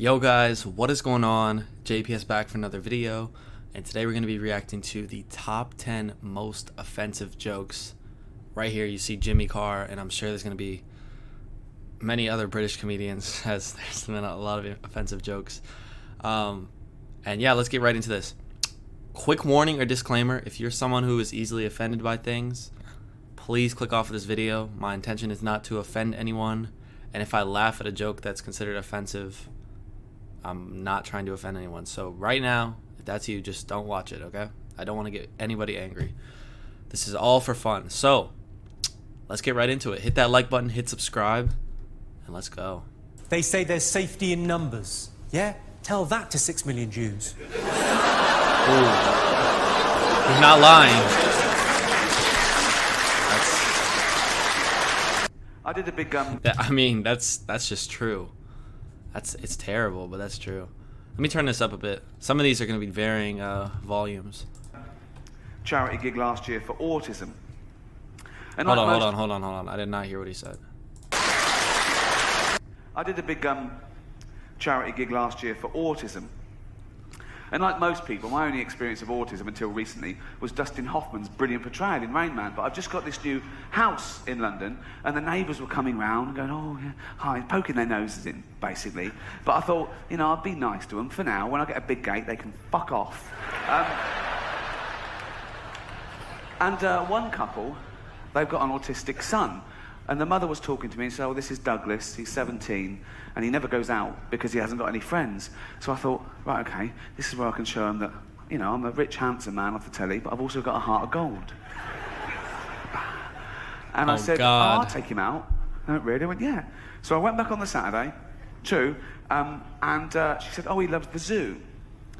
Yo guys, what is going on? JPS back for another video, and today we're going to be reacting to the top 10 most offensive jokes. Right here you see Jimmy Carr, and I'm sure there's going to be many other British comedians as there's been a lot of offensive jokes. And yeah, let's get right into this. Quick warning or disclaimer: if you're someone who is easily offended by things, please click off of this video. My intention is not to offend anyone, and if I laugh at a joke that's considered offensive, I'm not trying to offend anyone. So right now, if that's you, just don't watch it, okay? I don't want to get anybody angry. This is all for fun. So let's get right into it. Hit that like button, hit subscribe, and let's go. They say there's safety in numbers. Yeah? Tell that to 6 million Jews. Ooh. He's not lying. I did a big I mean, that's just true. It's terrible, but that's true. Let me turn this up a bit. Some of these are going to be varying volumes. charity gig last year for autism. And hold on. I did not hear what he said. I did a big charity gig last year for autism. And like most people, my only experience of autism until recently was Dustin Hoffman's brilliant portrayal in Rain Man. But I've just got this new house in London, and the neighbours were coming round and going, oh, yeah, hi, poking their noses in, basically. But I thought, you know, I'd be nice to them for now. When I get a big gate, they can fuck off. One couple, they've got an autistic son. And the mother was talking to me and said, oh, this is Douglas, he's 17, and he never goes out because he hasn't got any friends. So I thought, right, okay, this is where I can show him that, you know, I'm a rich, handsome man off the telly, but I've also got a heart of gold. And I said, God. oh, I'll take him out. No, really? I went, yeah. So I went back on the Saturday, too, and she said, oh, he loves the zoo.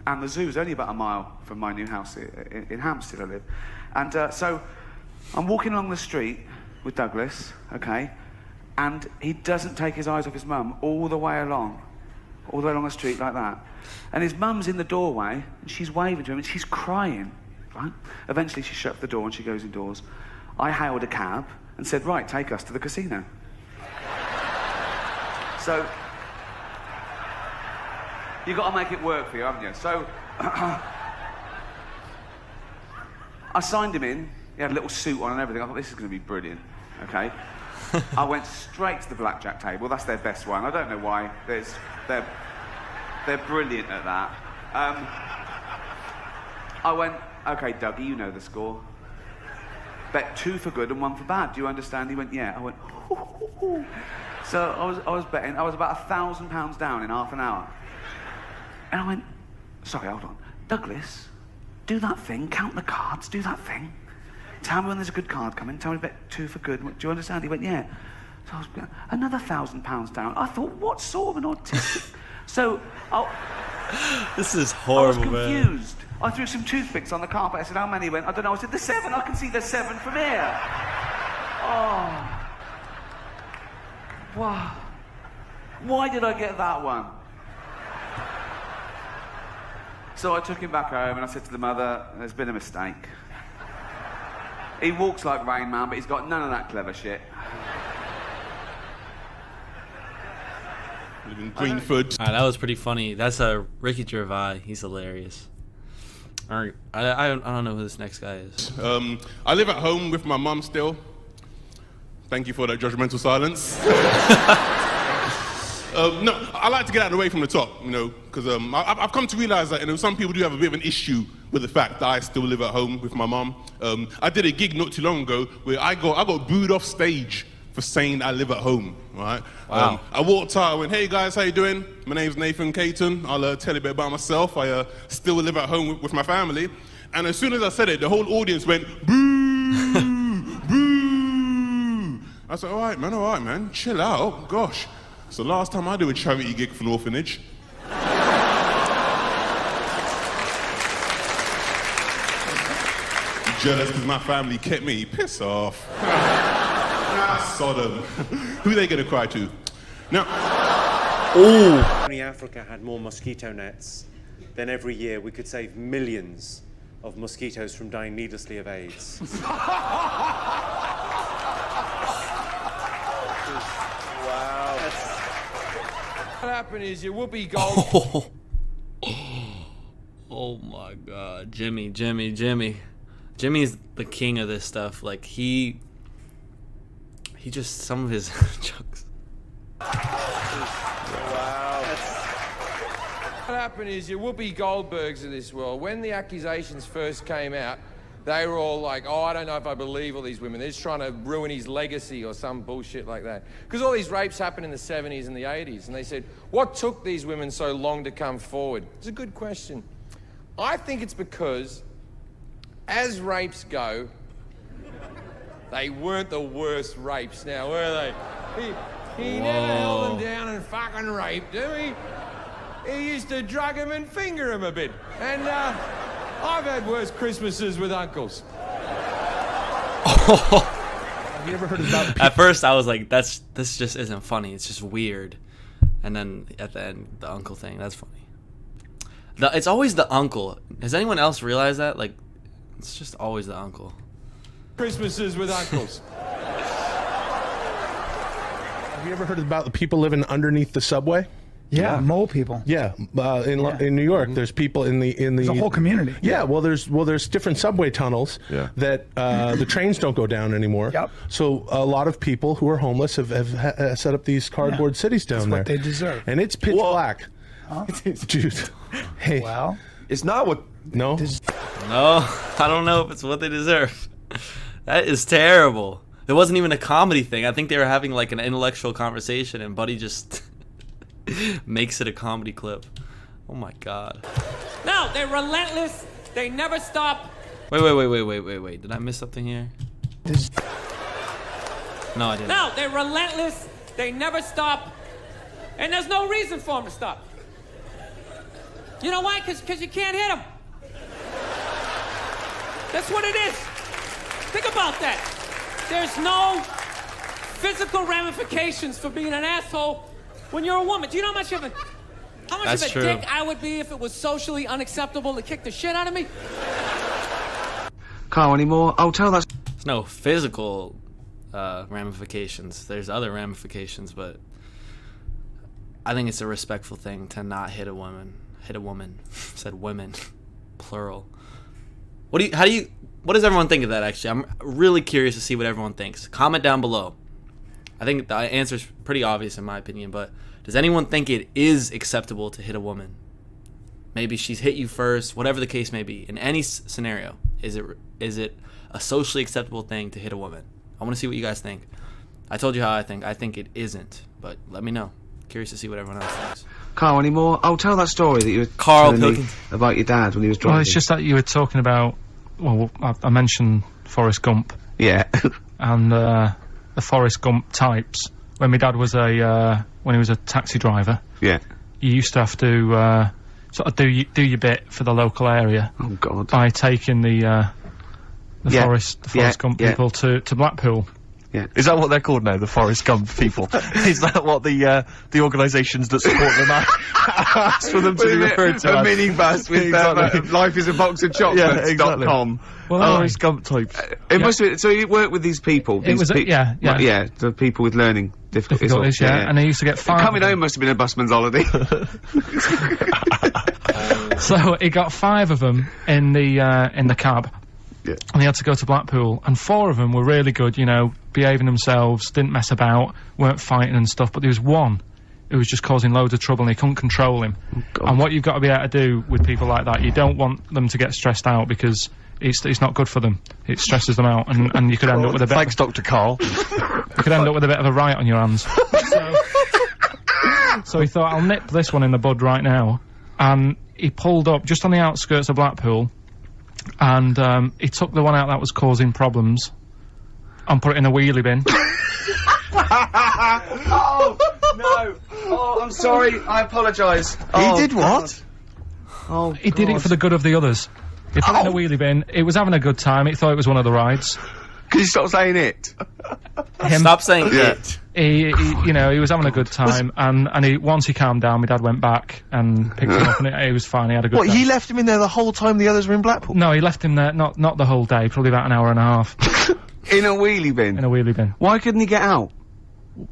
And the zoo's only about a mile from my new house in Hampstead I live. And so I'm walking along the street with Douglas, okay, and he doesn't take his eyes off his mum all the way along the street like that. And his mum's in the doorway, and she's waving to him, and she's crying, right? Eventually she shuts the door and she goes indoors. I hailed a cab and said, right, take us to the casino. So, you got to make it work for you, haven't you? So, I signed him in. He had a little suit on and everything. I thought, this is going to be brilliant, okay? I went straight to the blackjack table. That's their best one. I don't know why. They're brilliant at that. I went, okay, Dougie, you know the score. Bet 2 for good and 1 for bad. Do you understand? He went, yeah. I went, hoo. So I was betting. I was about £1,000 down in half an hour. And I went, sorry, hold on. Douglas, do that thing. Count the cards. Do that thing. Tell me when there's a good card coming. Tell me bet 2 for good. Do you understand? He went, yeah. So I was another £1,000 down. I thought, what sort of an autistic? So this is horrible, I was man. confused. I threw some toothpicks on the carpet. I said, how many? He went, I don't know. I said, there's 7. I can see there's 7 from here. Oh. Wow. Why did I get that one? So I took him back home and I said to the mother, there's been a mistake. He walks like Rain Man, but he's got none of that clever shit. Live in Greenford. That was pretty funny. That's Ricky Gervais. He's hilarious. All right, I don't know who this next guy is. I live at home with my mum still. Thank you for that judgmental silence. No, I like to get out of the way from the top, you know, because I've come to realise that, you know, some people do have a bit of an issue with the fact that I still live at home with my mum. I did a gig not too long ago where I got booed off stage for saying I live at home, right? Wow. I walked out, I went, hey guys, how you doing? My name's Nathan Caton. I'll tell you a bit about myself. I still live at home with my family. And as soon as I said it, the whole audience went, boo, boo. I said, all right, man, chill out, gosh. It's the last time I do a charity gig for an orphanage. Jealous because my family kept me. Piss off. Sodom. Who are they going to cry to? Now. Ooh. If only Africa had more mosquito nets, then every year we could save millions of mosquitoes from dying needlessly of AIDS. Wow. What happened is your Whoopi Gold. Oh my God, Jimmy. Jimmy's the king of this stuff. Like he just, some of his jokes. What happened is your Whoopi Goldbergs of this world, when the accusations first came out, they were all like, oh, I don't know if I believe all these women. They're just trying to ruin his legacy or some bullshit like that. Because all these rapes happened in the 70s and the 80s. And they said, what took these women so long to come forward? It's a good question. I think it's because, as rapes go, they weren't the worst rapes now, were they? He never held them down and fucking raped them. He used to drug him and finger him a bit. And I've had worse Christmases with uncles. Have you ever heard about? At first, I was like, this just isn't funny. It's just weird. And then at the end, the uncle thing, that's funny. It's always the uncle. Has anyone else realized that? Like, it's just always the uncle. Christmases with uncles. Have you ever heard about the people living underneath the subway? Yeah, mole people. Yeah, in New York, there's people in the There's a whole community. Yeah, well, there's different subway tunnels that the trains don't go down anymore. Yep. So a lot of people who are homeless have set up these cardboard cities down there. That's what they deserve. And it's pitch black. Huh? Dude. Hey. Well, it's not what. No. No, I don't know if it's what they deserve. That is terrible. It wasn't even a comedy thing. I think they were having like an intellectual conversation, and Buddy just makes it a comedy clip. Oh my God. No, they're relentless. They never stop. Wait. Did I miss something here? No, I didn't. No, they're relentless. They never stop. And there's no reason for them to stop. You know why? Because you can't hit them. That's what it is. Think about that. There's no physical ramifications for being an asshole when you're a woman. Do you know how much of a dick I would be if it was socially unacceptable to kick the shit out of me? Can't anymore. I'll tell that. There's no physical ramifications. There's other ramifications, but I think it's a respectful thing to not hit a woman. Hit a woman. Said women, plural. What does everyone think of that? Actually, I'm really curious to see what everyone thinks. Comment down below. I think the answer's pretty obvious in my opinion, but does anyone think it is acceptable to hit a woman? Maybe she's hit you first, whatever the case may be. In any scenario, is it a socially acceptable thing to hit a woman? I want to see what you guys think. I told you how I think. I think it isn't, but let me know. Curious to see what everyone else thinks. Carl, anymore? I'll tell that story that you were telling me about your dad when he was driving. Well, it's just that you were talking about. Well, I mentioned Forrest Gump. Yeah. And the Forrest Gump types. When my dad was when he was a taxi driver. Yeah. You used to have to sort of do your bit for the local area. Oh God. By taking the Forrest Gump people to Blackpool. Yeah. Is that what they're called now, the Forrest Gump people? Is that what the organisations that support them ask for them to be referred to? A minibus with Life is a Box of Chocolates.com. Well, Forrest Gump types. It must be. So you work with these people. It was the people with learning difficulties. And they used to get 5. Coming home must have been a busman's holiday. So he got 5 of them in the cab. Yeah. And he had to go to Blackpool, and 4 of them were really good, you know, behaving themselves, didn't mess about, weren't fighting and stuff, but there was one who was just causing loads of trouble and they couldn't control him. Oh, and what you've got to be able to do with people like that, you don't want them to get stressed out because it's not good for them. It stresses them out, and you could end up with a bit. Thanks, Dr. Carl. You could end up with a bit of a riot on your hands. So he thought, I'll nip this one in the bud right now, and he pulled up just on the outskirts of Blackpool. And he took the one out that was causing problems and put it in a wheelie bin. Oh, no. Oh, I'm sorry. I apologise. He did what? Oh, he did it for the good of the others. He put it in a wheelie bin. It was having a good time. He thought it was one of the rides. Can you stop saying it? Stop saying it. He was having a good time, and once he calmed down, my dad went back and picked him up, and he was fine. He had a good time. What, he left him in there the whole time the others were in Blackpool? No, he left him there, not the whole day, probably about an hour and a half. In a wheelie bin? In a wheelie bin. Why couldn't he get out?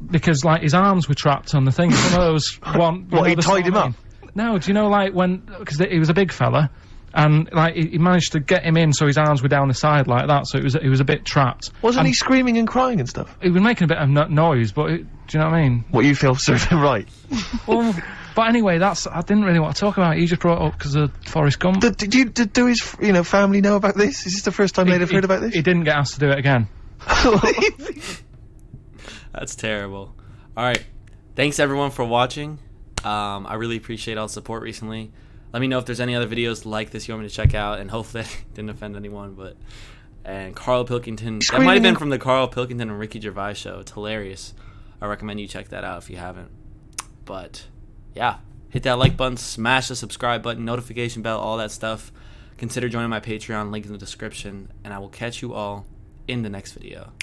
because like his arms were trapped on the thing. One of those one. What, he tied him up? No, do you know like when, because he was a big fella, and like he managed to get him in so his arms were down the side like that, so he was a bit trapped. Wasn't he screaming and crying and stuff? He was making a bit of noise, but do you know what I mean? What, you feel served him right? Well, but anyway, I didn't really want to talk about it. You just brought it up because of Forrest Gump. Did his family know about this? Is this the first time they'd have heard about this? He didn't get asked to do it again. That's terrible. All right, thanks everyone for watching. I really appreciate all the support recently. Let me know if there's any other videos like this you want me to check out, and hopefully that didn't offend anyone. And Carl Pilkington, that might have been from the Carl Pilkington and Ricky Gervais show. It's hilarious. I recommend you check that out if you haven't. But yeah, hit that like button, smash the subscribe button, notification bell, all that stuff. Consider joining my Patreon, link in the description, and I will catch you all in the next video.